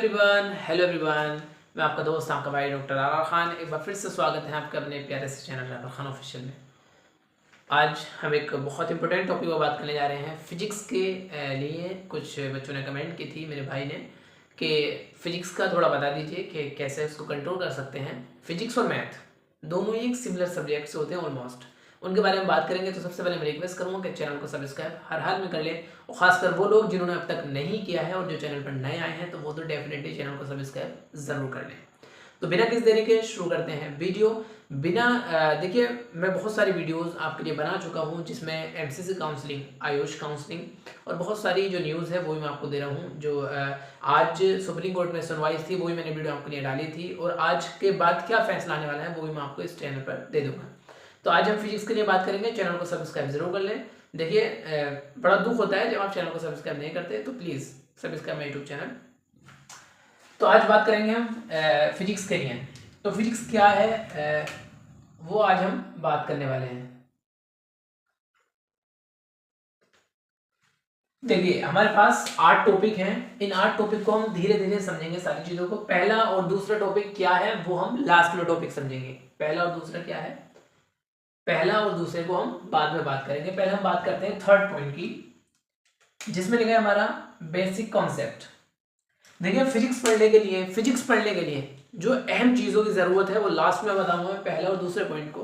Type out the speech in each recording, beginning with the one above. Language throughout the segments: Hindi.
Hello everyone. मैं आपका दोस्त आपका भाई डॉक्टर आरा खान, एक बार फिर से स्वागत है आपके अपने प्यारे से चैनल आरा खान ऑफिशियल में। आज हम एक बहुत इंपॉर्टेंट टॉपिक पर बात करने जा रहे हैं फिजिक्स के लिए। कुछ बच्चों ने कमेंट की थी मेरे भाई ने कि फिजिक्स का थोड़ा बता दीजिए कि कैसे उसको कंट्रोल कर सकते हैं। फिजिक्स और मैथ दोनों ही एक सिमिलर सब्जेक्ट्स होते हैं ऑलमोस्ट, उनके बारे में बात करेंगे। तो सबसे पहले मैं रिक्वेस्ट करूँगा कि चैनल को सब्सक्राइब हर हाल में कर लें, और खासकर वो लोग जिन्होंने अब तक नहीं किया है और जो चैनल पर नए आए हैं तो वो तो डेफिनेटली चैनल को सब्सक्राइब ज़रूर कर लें। तो बिना किसी देरी के शुरू करते हैं वीडियो। बिना देखिए, मैं बहुत सारी वीडियोस आपके लिए बना चुका हूं जिसमें एमसीसी काउंसलिंग, आयुष काउंसलिंग और बहुत सारी जो न्यूज़ है वो भी मैं आपको दे रहा हूं। जो आज सुप्रीम कोर्ट में सुनवाई थी वो भी मैंने वीडियो आपके लिए डाली थी, और आज के बाद क्या फैसला आने वाला है वो भी मैं आपको इस चैनल पर दे दूंगा। तो आज हम फिजिक्स के लिए बात करेंगे। चैनल को सब्सक्राइब जरूर कर लें। देखिए, बड़ा दुख होता है जब आप चैनल को सब्सक्राइब नहीं करते, तो please subscribe my YouTube channel. तो आज बात करेंगे हम फिजिक्स के लिए। तो फिजिक्स क्या है वो आज हम बात करने वाले हैं। देखिए, हमारे पास 8 टॉपिक हैं। इन 8 टॉपिक को हम धीरे धीरे समझेंगे सारी चीज़ों को। पहला और दूसरा टॉपिक क्या है वो हम लास्ट में टॉपिक समझेंगे। पहला और दूसरा क्या है, पहला और दूसरे को हम बाद में बात करेंगे। पहले हम बात करते हैं थर्ड पॉइंट की, जिसमें लिखा है हमारा बेसिक कॉन्सेप्ट। देखिए, फिजिक्स पढ़ने के लिए जो अहम चीज़ों की ज़रूरत है वो लास्ट में बताऊंगा मैं, पहले और दूसरे पॉइंट को।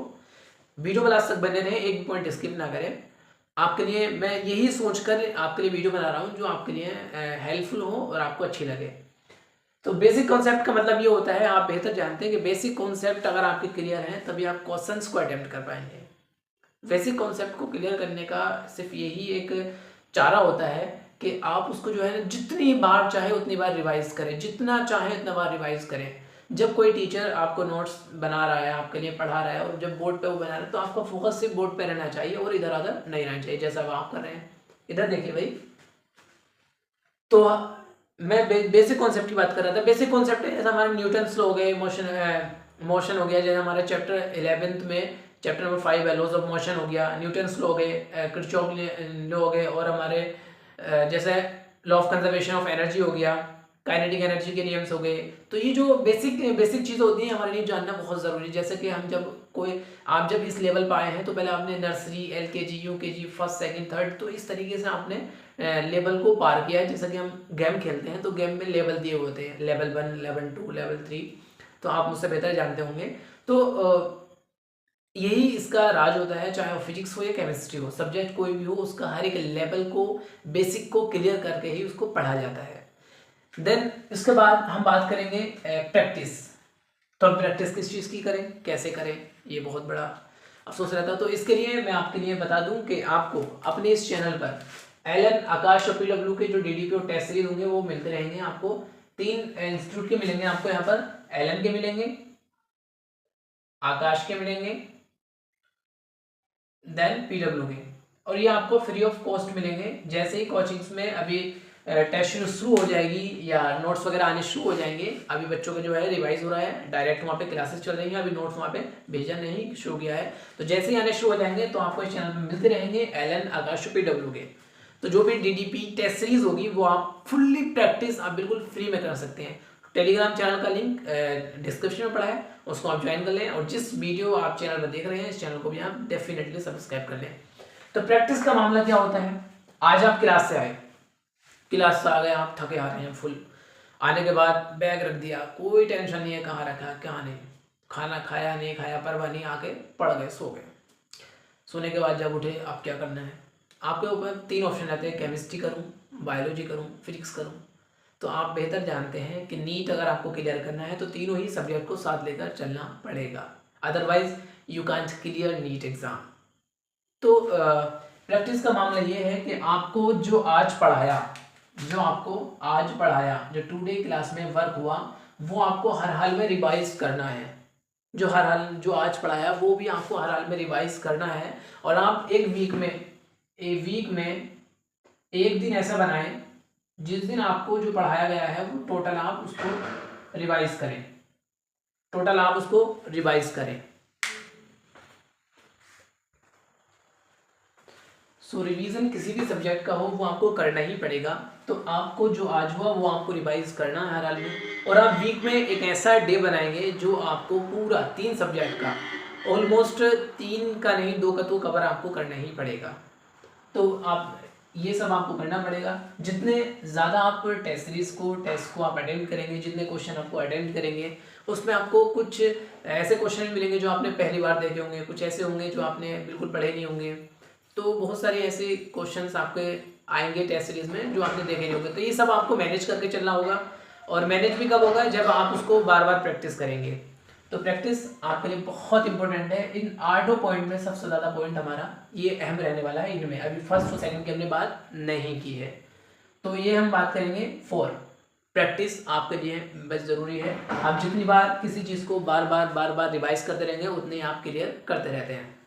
वीडियो में लास्ट तक बने रहें, एक भी पॉइंट स्किप ना करें। आपके लिए मैं यही सोचकर आपके लिए वीडियो बना रहा हूँ जो आपके लिए हेल्पफुल हो और आपको अच्छी लगे। तो बेसिक कॉन्सेप्ट का मतलब ये होता है, आप बेहतर जानते हैं कि बेसिक कॉन्सेप्ट अगर आपके क्लियर हैं तभी आप क्वेश्चंस को अटेम्प्ट कर पाएंगे। बेसिक कॉन्सेप्ट को क्लियर करने का सिर्फ यही एक चारा होता है कि आप उसको जो है ना जितनी बार चाहे उतनी बार रिवाइज करें, जितना चाहे उतना बार रिवाइज करें। जब कोई टीचर आपको नोट्स बना रहा है, आपके लिए पढ़ा रहा है, और जब बोर्ड पे वो बना रहा है तो आपका फोकस सिर्फ बोर्ड पे रहना चाहिए और इधर उधर नहीं रहना चाहिए, जैसा वो आप कर रहे हैं। इधर देखिए भाई, तो मैं बेसिक कॉन्सेप्ट की बात कर रहा था। बेसिक कॉन्सेप्ट जैसे हमारे न्यूटन्स लॉ हो गए, मोशन हो गया, जैसे हमारे चैप्टर 11th में चैप्टर नंबर 5 है लॉज ऑफ मोशन हो गया, न्यूटन्स लॉ हो गए, किरचॉफ लॉ हो गए, और हमारे जैसे law of conservation of energy हो गया, काइनेटिक एनर्जी के नियम्स हो गए। तो ये जो बेसिक बेसिक चीज़ होती है हमारे लिए जानना बहुत ज़रूरी है। जैसे कि आप जब इस लेवल पर आए हैं तो पहले आपने nursery, LKG, UKG, first, second, third, तो इस तरीके से आपने लेवल को पार किया है। जैसा कि हम गेम खेलते हैं तो गेम में लेवल दिए होते हैं, लेवल 1, लेवल 2, लेवल 3, तो आप मुझसे बेहतर जानते होंगे। तो यही इसका राज होता है, चाहे वो फिजिक्स हो या केमिस्ट्री हो, सब्जेक्ट कोई भी हो, उसका हर एक लेवल को, बेसिक को क्लियर करके ही उसको पढ़ा जाता है। देन इसके बाद हम बात करेंगे प्रैक्टिस। तो हम प्रैक्टिस किस चीज़ की करें, कैसे करें, ये बहुत बड़ा अफसोस रहता है। तो इसके लिए मैं आपके लिए बता दूं कि आपको अपने इस चैनल पर एलन, आकाश और PW के जो DDP और टेस्ट सीरीज होंगे वो मिलते रहेंगे। आपको 3 इंस्टीट्यूट के मिलेंगे। आपको यहाँ पर एलन के मिलेंगे, आकाश के मिलेंगे, देन PW के, और ये आपको फ्री ऑफ कॉस्ट मिलेंगे। जैसे ही कोचिंग्स में अभी टेस्ट शुरू हो जाएगी या नोट्स वगैरह आने शुरू हो जाएंगे, अभी बच्चों का जो है रिवाइज हो रहा है, डायरेक्ट वहाँ पे क्लासेस चल रही हैं, अभी नोट्स वहाँ पे भेजा नहीं शुरू किया है। तो जैसे ही आने शुरू हो जाएंगे तो आपको इस चैनल पर मिलते रहेंगे एलन, आकाश, PW के। तो जो भी DDP टेस्ट सीरीज होगी वो आप फुल्ली प्रैक्टिस आप बिल्कुल फ्री में कर सकते हैं। टेलीग्राम चैनल का लिंक डिस्क्रिप्शन में पड़ा है, उसको आप ज्वाइन कर लें, और जिस वीडियो आप चैनल पर देख रहे हैं इस चैनल को भी आप डेफिनेटली सब्सक्राइब कर लें। तो प्रैक्टिस का मामला क्या होता है, आज आप क्लास से आए, क्लास से आ गए, आप थके आ रहे हैं फुल, आने के बाद बैग रख दिया, कोई टेंशन नहीं है कहाँ रखा कहाँ नहीं, खाना खाया नहीं खाया परवाह नहीं, आके पढ़ गए, सो गए। सोने के बाद जब उठे आप क्या करना है, आपके ऊपर 3 ऑप्शन रहते हैं, केमिस्ट्री करूँ, बायोलॉजी करूँ, फिजिक्स करूँ। तो आप बेहतर जानते हैं कि नीट अगर आपको क्लियर करना है तो तीनों ही सब्जेक्ट को साथ लेकर चलना पड़ेगा, otherwise you can't clear NEET exam. तो प्रैक्टिस का मामला ये है कि आपको जो आज पढ़ाया, जो टुडे क्लास में वर्क हुआ, वो आपको हर हाल में रिवाइज करना है। जो आज पढ़ाया वो भी आपको हर हाल में रिवाइज करना है। और आप एक वीक में एक दिन ऐसा बनाएं जिस दिन आपको जो पढ़ाया गया है वो टोटल आप उसको रिवाइज करें। सो रिवीजन किसी भी सब्जेक्ट का हो वो आपको करना ही पड़ेगा। तो आपको जो आज हुआ वो आपको रिवाइज करना है हर हाल में, और आप वीक में एक ऐसा डे बनाएंगे जो आपको पूरा 3 सब्जेक्ट का, ऑलमोस्ट 3 का नहीं 2 का तो कवर आपको करना ही पड़ेगा। तो आप ये सब आपको करना पड़ेगा। जितने ज़्यादा आप टेस्ट को आप अटेम्प्ट करेंगे, जितने क्वेश्चन आपको अटेम्प्ट करेंगे, उसमें आपको कुछ ऐसे क्वेश्चन भी मिलेंगे जो आपने पहली बार देखे होंगे, कुछ ऐसे होंगे जो आपने बिल्कुल पढ़े नहीं होंगे। तो बहुत सारे ऐसे क्वेश्चंस आपके आएंगे टेस्ट सीरीज में जो आपने देखे नहीं होंगे। तो ये सब आपको मैनेज करके चलना होगा, और मैनेज भी कब होगा, जब आप उसको बार बार प्रैक्टिस करेंगे। तो प्रैक्टिस आपके लिए बहुत इंपॉर्टेंट है। इन 8 पॉइंट में सबसे ज़्यादा पॉइंट हमारा ये अहम रहने वाला है। इनमें अभी फर्स्ट और सेकंड की हमने बात नहीं की है, तो ये हम बात करेंगे 4। प्रैक्टिस आपके लिए बस ज़रूरी है। आप जितनी बार किसी चीज़ को बार बार रिवाइज करते रहेंगे उतने आप क्लियर करते रहते हैं।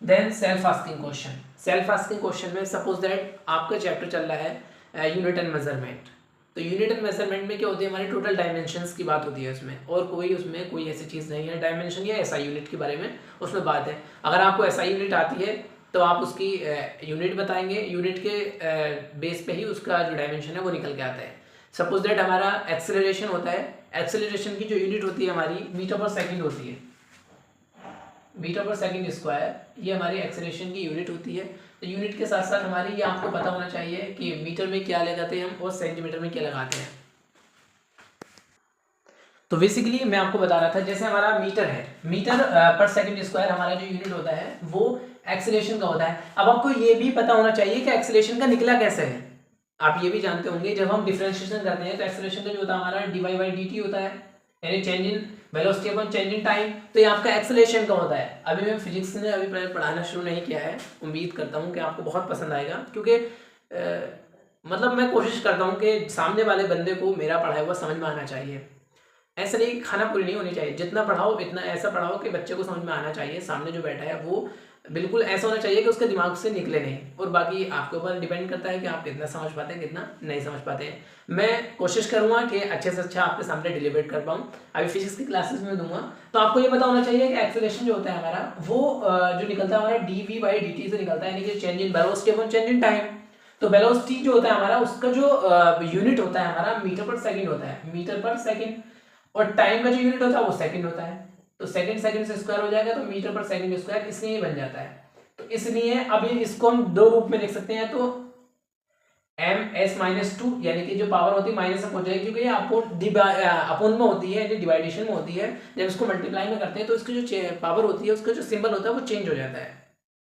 Then self asking question. Self asking question में सपोज दैट आपका चैप्टर चल रहा है यूनिट एंड मेजरमेंट। तो यूनिट एंड मेजरमेंट में क्या होती है, हमारी टोटल डायमेंशंस की बात होती है उसमें, और उसमें कोई ऐसी चीज़ नहीं है डायमेंशन या एसआई यूनिट के बारे में उसमें बात है। अगर आपको एसआई यूनिट आती है तो आप उसकी यूनिट बताएंगे, यूनिट के बेस पे ही उसका जो डायमेंशन है वो निकल के आता है। सपोज दैट हमारा एक्सेलरेशन होता है, एक्सेलरेशन की जो यूनिट होती है हमारी मीटर पर सेकेंड होती है, मीटर पर सेकेंड स्क्वायर, ये हमारी एक्सेलरेशन की यूनिट होती है। तो यूनिट के साथ साथ हमारी ये आपको पता होना चाहिए कि मीटर में क्या लगाते हैं हम और सेंटीमीटर में क्या लगाते हैं। तो बेसिकली मैं आपको बता रहा था, जैसे हमारा मीटर है, मीटर पर सेकंड स्क्वायर हमारा जो यूनिट होता है वो एक्सेलरेशन का होता है। अब आपको ये भी पता होना चाहिए कि एक्सेलरेशन का निकला कैसे है। आप ये भी जानते होंगे जब हम डिफरेंशिएशन करते हैं तो एक्सेलरेशन का जो होता है हमारा dy/dt होता है, यानी change in velocity upon change in time. तो ये आपका एक्सेलरेशन का होता है। अभी मैं फिजिक्स ने अभी पढ़ाना शुरू नहीं किया है, उम्मीद करता हूँ कि आपको बहुत पसंद आएगा, क्योंकि मतलब मैं कोशिश करता हूँ कि सामने वाले बंदे को मेरा पढ़ाया हुआ समझ में आना चाहिए। ऐसा नहीं खाना पूरी नहीं होनी चाहिए, जितना पढ़ाओ इतना ऐसा पढ़ाओ कि बच्चे को समझ में आना चाहिए। सामने जो बैठा है वो बिल्कुल ऐसा होना चाहिए कि उसके दिमाग से निकले नहीं, और बाकी आपके ऊपर डिपेंड करता है कि आप कितना समझ पाते हैं कितना नहीं समझ पाते हैं। मैं कोशिश करूंगा कि अच्छे से अच्छा आपके सामने डिलीवर कर पाऊँ। अभी फिजिक्स की क्लासेस में दूंगा, तो आपको ये पता होना चाहिए कि एक्सेलरेशन जो होता है हमारा वो जो निकलता है हमारा dv/dt से निकलता है, यानी कि change in velocity upon change in time. तो वेलोसिटी जो होता है हमारा उसका जो यूनिट होता है हमारा मीटर पर सेकेंड होता है, मीटर पर सेकेंड, और टाइम का जो यूनिट होता है वो सेकंड होता है। तो सेकंड से स्क्वायर हो जाएगा तो मीटर पर सेकंड स्क्वायर, इसलिए ये बन जाता है। तो इसलिए अब ये इसको हम दो रूप में लिख सकते हैं, तो ms-2 यानी कि जो पावर होती है माइनस अप हो जाएगी, क्योंकि ये अपोन में होती है, ये डिवाइडेशन में होती है। जब इसको मल्टीप्लाई में करते हैं तो इसकी जो पावर होती है उसका जो सिंबल होता है वो चेंज हो जाता है।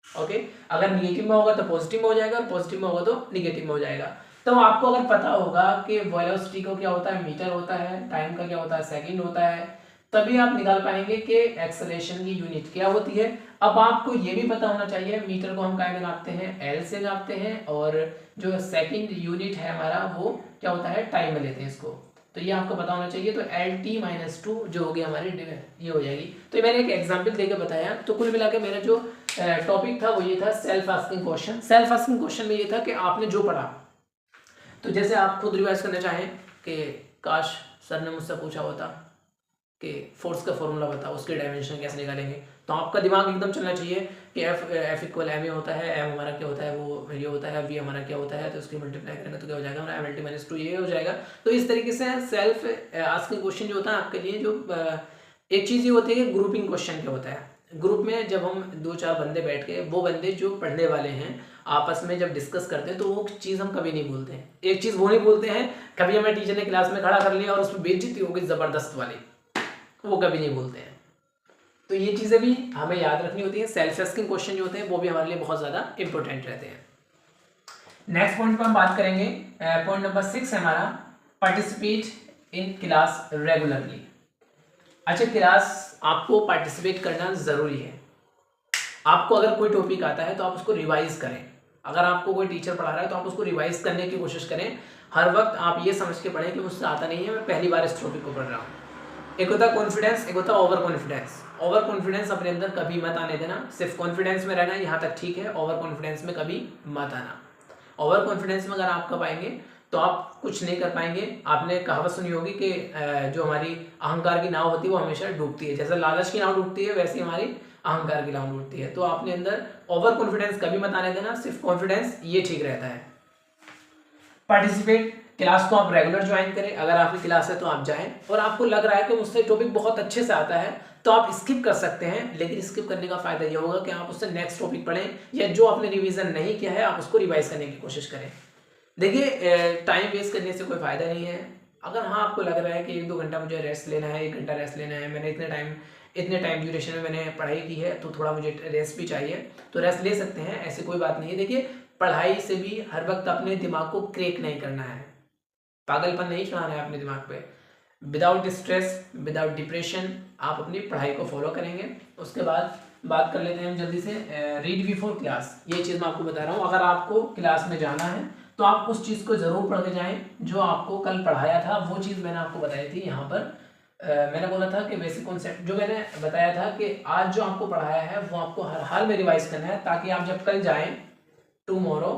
ओके, अगर निगेटिव में होगा तो पॉजिटिव में हो जाएगा, और पॉजिटिव में होगा तो निगेटिव में हो जाएगा। तो आपको अगर पता होगा कि वेलोसिटी को क्या होता है मीटर होता है, टाइम का क्या होता है सेकंड होता है, तभी आप निकाल पाएंगे कि एक्सेलरेशन की यूनिट क्या होती है। अब आपको ये भी पता होना चाहिए मीटर को हम क्या में नापते हैं, एल से नापते हैं, और जो सेकंड यूनिट है हमारा वो क्या होता है टाइम में लेते हैं इसको। तो ये आपको पता होना चाहिए। तो LT-2 जो होगी हमारी ये हो जाएगी। तो मैंने एक एग्जाम्पल देकर बताया। तो कुल मिला के मेरा जो टॉपिक था वो ये था self asking question. Self asking question में ये था कि आपने जो पढ़ा, तो जैसे आप खुद रिवाइज करना चाहें कि काश सर ने मुझसे पूछा होता कि फोर्स का फॉर्मूला बताओ, उसके डायमेंशन कैसे निकालेंगे, तो आपका दिमाग एकदम चलना चाहिए कि F इक्वल एम ए होता है, एम हमारा क्या होता है वो ये होता है, वी हमारा क्या होता है, तो उसकी मल्टीप्लाई करेंगे तो क्या हो जाएगा हमारा MLT-2 ये हो जाएगा। तो इस तरीके से सेल्फ आस्किंग क्वेश्चन जो होता है आपके लिए, जो एक चीज़ ये होती है कि ग्रुपिंग क्वेश्चन क्या होता है। ग्रुप में जब हम 2-4 बंदे बैठ के, वो बंदे जो पढ़ने वाले हैं आपस में जब डिस्कस करते हैं, तो वो चीज़ हम कभी नहीं भूलते हैं। एक चीज़ वो नहीं भूलते हैं, कभी हमें टीचर ने क्लास में खड़ा कर लिया और उसमें बेइज्जती हो गई ज़बरदस्त वाली, वो कभी नहीं भूलते हैं। तो ये चीज़ें भी हमें याद रखनी होती है। सेल्फ आस्किंग क्वेश्चन जो होते हैं वो भी हमारे लिए बहुत ज़्यादा इंपॉर्टेंट रहते हैं। नेक्स्ट पॉइंट पर हम बात करेंगे, पॉइंट नंबर 6 है हमारा, पार्टिसिपेट इन क्लास रेगुलरली। अच्छा, क्लास आपको पार्टिसिपेट करना ज़रूरी है। आपको अगर कोई टॉपिक आता है तो आप उसको रिवाइज करें। अगर आपको कोई टीचर पढ़ा रहा है तो आप उसको रिवाइज करने की कोशिश करें। हर वक्त आप ये समझ के पढ़ें कि मुझसे आता नहीं है, मैं पहली बार इस टॉपिक को पढ़ रहा हूँ। एक होता है कॉन्फिडेंस, एक होता है ओवर कॉन्फिडेंस। ओवर कॉन्फिडेंस अपने अंदर कभी मत आने देना, सिर्फ कॉन्फिडेंस में रहना यहाँ तक ठीक है, ओवर कॉन्फिडेंस में कभी मत आना। ओवर कॉन्फिडेंस में अगर आप कब आएंगे तो आप कुछ नहीं कर पाएंगे। आपने कहावत सुनी होगी कि जो हमारी अहंकार की नाव होती है वो हमेशा डूबती है, जैसे लालच की नाव डूबती है वैसे हमारी अहंकार की लाउन उठती है। तो आपने अंदर ओवर कॉन्फिडेंस कभी मत आने देना, सिर्फ कॉन्फिडेंस, ये ठीक रहता है। पार्टिसिपेट, क्लास को आप रेगुलर ज्वाइन करें, अगर आपकी क्लास है तो आप जाएं, और आपको लग रहा है कि मुझसे टॉपिक बहुत अच्छे से आता है तो आप स्किप कर सकते हैं, लेकिन स्किप करने का फायदा ये होगा कि आप उससे नेक्स्ट टॉपिक पढ़ें, या जो आपने रिवीजन नहीं किया है आप उसको रिवाइज करने की कोशिश करें। देखिए टाइम वेस्ट करने से कोई फायदा नहीं है। अगर हाँ आपको लग रहा है कि 1-2 घंटा मुझे रेस्ट लेना है, 1 घंटा रेस्ट लेना है, मैंने इतने टाइम ड्यूरेशन में मैंने पढ़ाई की है तो थोड़ा मुझे रेस्ट भी चाहिए, तो रेस्ट ले सकते हैं, ऐसी कोई बात नहीं है। देखिए पढ़ाई से भी हर वक्त अपने दिमाग को क्रेक नहीं करना है, पागलपन नहीं चढ़ाना है अपने दिमाग पे। विदाउट स्ट्रेस, विदाउट डिप्रेशन आप अपनी पढ़ाई को फॉलो करेंगे। उसके बाद बात कर लेते हैं हम जल्दी से रीड बिफोर क्लास। ये चीज़ मैं आपको बता रहा हूँ, अगर आपको क्लास में जाना है तो आप उस चीज़ को ज़रूर पढ़ के जाएं जो आपको कल पढ़ाया था। वो चीज़ मैंने आपको बताई थी यहाँ पर। मैंने बोला था कि बेसिक कॉन्सेप्ट जो मैंने बताया था कि आज जो आपको पढ़ाया है वो आपको हर हाल में रिवाइज करना है, ताकि आप जब कल जाएं टुमारो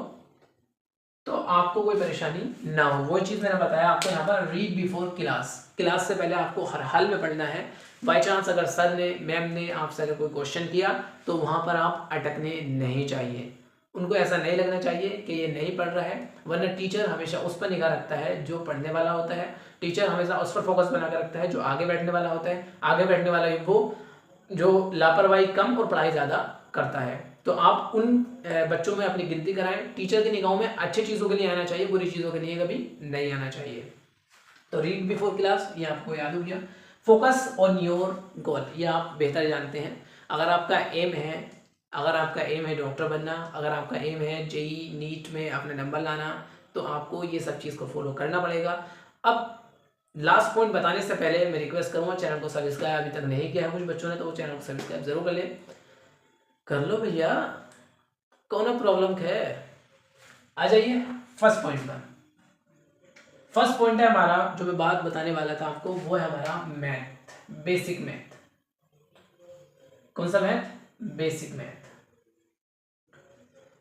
तो आपको कोई परेशानी ना हो। वो चीज़ मैंने बताया आपको यहाँ पर, रीड बिफोर क्लास। क्लास से पहले आपको हर हाल में पढ़ना है। बाई चांस अगर सर ने, मैम ने आपसे अगर कोई क्वेश्चन किया तो वहाँ पर आप अटकने नहीं चाहिए। उनको ऐसा नहीं लगना चाहिए कि ये नहीं पढ़ रहा है, वरना टीचर हमेशा उस पर निगाह रखता है जो पढ़ने वाला होता है। टीचर हमेशा उस पर फोकस बना कर रखता है जो आगे बैठने वाला होता है। आगे बैठने वाला वो जो लापरवाही कम और पढ़ाई ज़्यादा करता है। तो आप उन बच्चों में अपनी गिनती कराएं। टीचर की निगाहों में अच्छी चीज़ों के लिए आना चाहिए, बुरी चीज़ों के लिए कभी नहीं आना चाहिए। तो रीड बिफोर क्लास, ये आपको याद हो गया। फोकस ऑन योर गोल, ये आप बेहतर जानते हैं। अगर आपका एम है डॉक्टर बनना, अगर आपका एम है जेई नीट में अपने नंबर लाना, तो आपको ये सब चीज़ को फॉलो करना पड़ेगा। अब लास्ट पॉइंट बताने से पहले मैं रिक्वेस्ट करूँगा, चैनल को सब्सक्राइब अभी तक नहीं किया है कुछ बच्चों ने, तो वो चैनल को सब्सक्राइब जरूर कर ले। कर लो भैया, कौन प्रॉब्लम है। आ जाइए फर्स्ट पॉइंट पर। फर्स्ट पॉइंट है हमारा, जो मैं बात बताने वाला था आपको, वो है हमारा मैथ, बेसिक मैथ। कौन सा math? Basic math.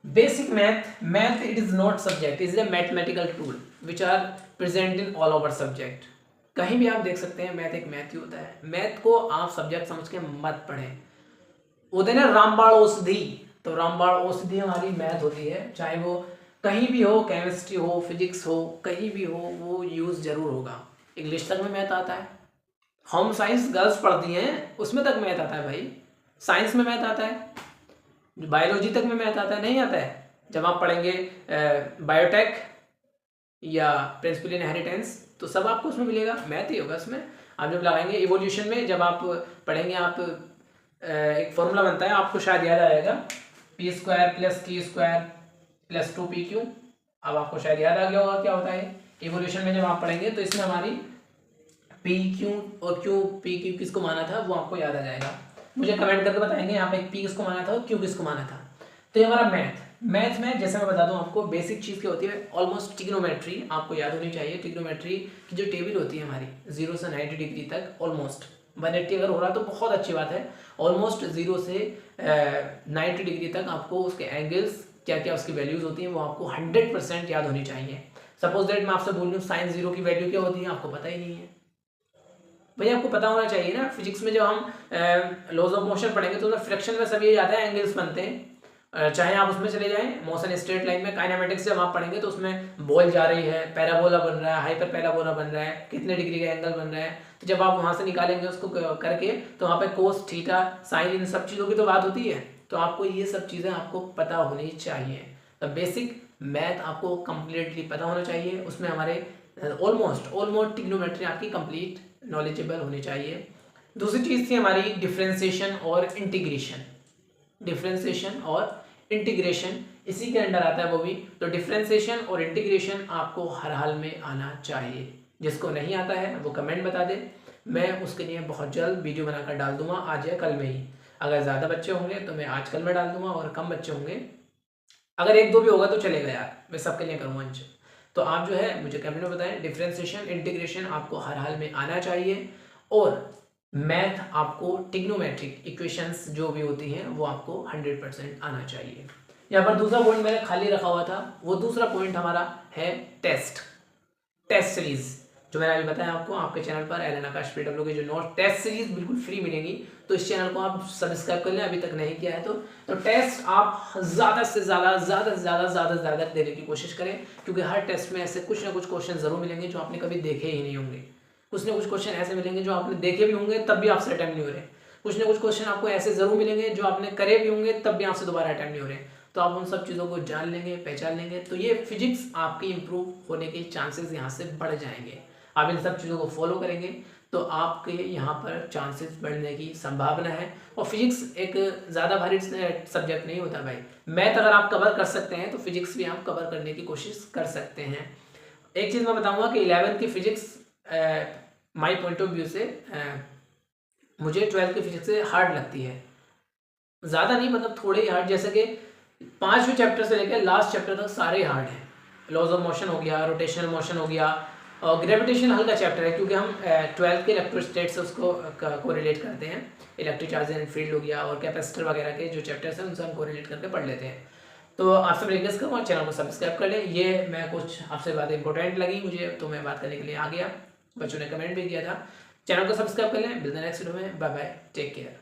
Basic math it is not subject, is a mathematical tool which are present in all over subject. कहीं भी आप देख सकते हैं मैथ एक मैथ ही होता है। मैथ को आप सब्जेक्ट समझ के मत पढ़ें। उधर ना रामबाण औषधि, तो रामबाण औषधि हमारी मैथ होती है, चाहे वो कहीं भी हो, केमिस्ट्री हो, फिजिक्स हो, कहीं भी हो, वो यूज जरूर होगा। इंग्लिश तक में मैथ आता है, होम साइंस गर्ल्स पढ़ती हैं उसमें तक मैथ आता है भाई। साइंस में मैथ आता है, बायोलॉजी तक में मैथ आता है, नहीं आता है? जब आप पढ़ेंगे बायोटेक या प्रिंसिपल इनहेरिटेंस, तो सब आपको उसमें मिलेगा, मैथ ही होगा उसमें। आप जब लगाएंगे इवोल्यूशन में, जब आप पढ़ेंगे, आप एक फॉर्मूला बनता है, आपको शायद याद आएगा, p² + q² + 2pq। अब आपको शायद याद आ गया होगा क्या होता है इवोल्यूशन में। जब आप पढ़ेंगे तो इसमें हमारी pq और pq किसको माना था वो आपको याद आ जाएगा। मुझे कमेंट करके बताएंगे यहाँ पे p किसको माना था और q किसको माना था। तो ये हमारा मैथ में जैसे मैं बता दूं आपको, बेसिक चीज़ क्या होती है, ऑलमोस्ट ट्रिग्नोमेट्री आपको याद होनी चाहिए। ट्रिग्नोमेट्री की जो टेबल होती है हमारी 0 से 90 डिग्री तक, ऑलमोस्ट 180 अगर हो रहा तो बहुत अच्छी बात है। ऑलमोस्ट 0 से 90 डिग्री तक आपको उसके एंगल्स क्या क्या उसकी वैल्यूज होती हैं वो आपको 100% याद होनी चाहिए। सपोज दैट मैं आपसे बोल लूँ साइन 0 की वैल्यू क्या होती है, आपको पता ही नहीं है भैया, आपको पता होना चाहिए ना। फिजिक्स में जब हम लॉज ऑफ मोशन पढ़ेंगे तो फ्रिक्शन में सब ये आता है, एंगल्स बनते हैं। चाहे आप उसमें चले जाएं मोशन स्ट्रेट लाइन में, काइनेमेटिक्स जब आप पढ़ेंगे तो उसमें बॉल जा रही है, पैराबोला बन रहा है, हाइपर पैराबोला बन रहा है, कितने डिग्री का एंगल बन रहा है, तो जब आप वहां से निकालेंगे उसको करके तो वहाँ पे कोस, थीटा, साइन, इन सब चीज़ों की तो बात होती है। तो आपको ये सब चीज़ें आपको पता होनी चाहिए। तो बेसिक मैथ आपको कम्प्लीटली पता होना चाहिए। उसमें हमारे ऑलमोस्ट ट्रिग्नोमेट्री आपकी कंप्लीट नॉलेजेबल होनी चाहिए। दूसरी चीज़ थी हमारी डिफ्रेंसिएशन और इंटीग्रेशन। डिफ्रेंसिएशन और इंटीग्रेशन इसी के अंडर आता है वो भी। तो डिफ्रेंसिएशन और इंटीग्रेशन आपको हर हाल में आना चाहिए। जिसको नहीं आता है वो कमेंट बता दे, मैं उसके लिए बहुत जल्द वीडियो बनाकर डाल दूंगा, आज या कल में ही। अगर ज़्यादा बच्चे होंगे तो मैं आज कल में डाल दूंगा, और कम बच्चे होंगे अगर 1-2 भी होगा तो चलेगा यार, मैं सबके लिए करूँगा अंश। तो आप जो है मुझे कमेंट में बताएं, डिफ्रेंसिएशन इंटीग्रेशन आपको हर हाल में आना चाहिए। और मैथ आपको ट्रिग्नोमेट्रिक इक्वेशंस जो भी होती हैं वो आपको 100% आना चाहिए। यहाँ पर दूसरा पॉइंट मैंने खाली रखा हुआ था, वो दूसरा पॉइंट हमारा है टेस्ट सीरीज। जो मैंने अभी बताया आपको, आपके चैनल पर एलन आकाश PW की जो नोट टेस्ट सीरीज बिल्कुल फ्री मिलेंगी, तो इस चैनल को आप सब्सक्राइब कर लें अभी तक नहीं किया है तो टेस्ट आप ज़्यादा से ज़्यादा देने की कोशिश करें, क्योंकि हर टेस्ट में ऐसे कुछ ना कुछ क्वेश्चन ज़रूर मिलेंगे जो आपने कभी देखे ही नहीं होंगे। कुछ ना कुछ क्वेश्चन ऐसे मिलेंगे जो आपने देखे भी होंगे तब भी आपसे अटेम्प्ट नहीं हो रहे। कुछ ना कुछ क्वेश्चन आपको ऐसे ज़रूर मिलेंगे जो आपने करे भी होंगे तब भी आपसे दोबारा अटेम्प्ट नहीं हो रहे। तो आप उन सब चीज़ों को जान लेंगे, पहचान लेंगे, तो ये फिजिक्स आपकी इंप्रूव होने के चांसेस यहाँ से बढ़ जाएंगे। आप इन सब चीज़ों को फॉलो करेंगे तो आपके यहाँ पर चांसेस बढ़ने की संभावना है। और फिजिक्स एक ज़्यादा भारी सब्जेक्ट नहीं होता भाई। मैथ अगर आप कवर कर सकते हैं तो फिजिक्स भी आप कवर करने की कोशिश कर सकते हैं। एक चीज़ मैं बताऊंगा कि 11th की physics my point of view से मुझे 12th की फिजिक्स से हार्ड लगती है। ज़्यादा नहीं, मतलब थोड़े ही हार्ड, जैसे कि 5वें चैप्टर से लेकर लास्ट चैप्टर तक सारे हार्ड हैं। लॉज ऑफ मोशन हो गया, रोटेशनल मोशन हो गया, और ग्रेविटेशन हल्का चैप्टर है क्योंकि हम 12th के इलेक्ट्रोस्टैट से उसको कोरिलेट करते हैं। इलेक्ट्रिक चार्ज एंड फील्ड हो गया और कैपेसिटर वगैरह के जो चैप्टर्स हैं उनसे हम कोरिलेट करके पढ़ लेते हैं। तो आपसे रिक्वेस्ट करूँगा चैनल को सब्सक्राइब कर लें। ये मैं कुछ आपसे बात इंपॉर्टेंट लगी मुझे तो मैं बात करने के लिए आ गया। बच्चों ने कमेंट भी किया था। चैनल को सब्सक्राइब कर लें। मिलते हैं नेक्स्ट वीडियो में। Bye bye, take care.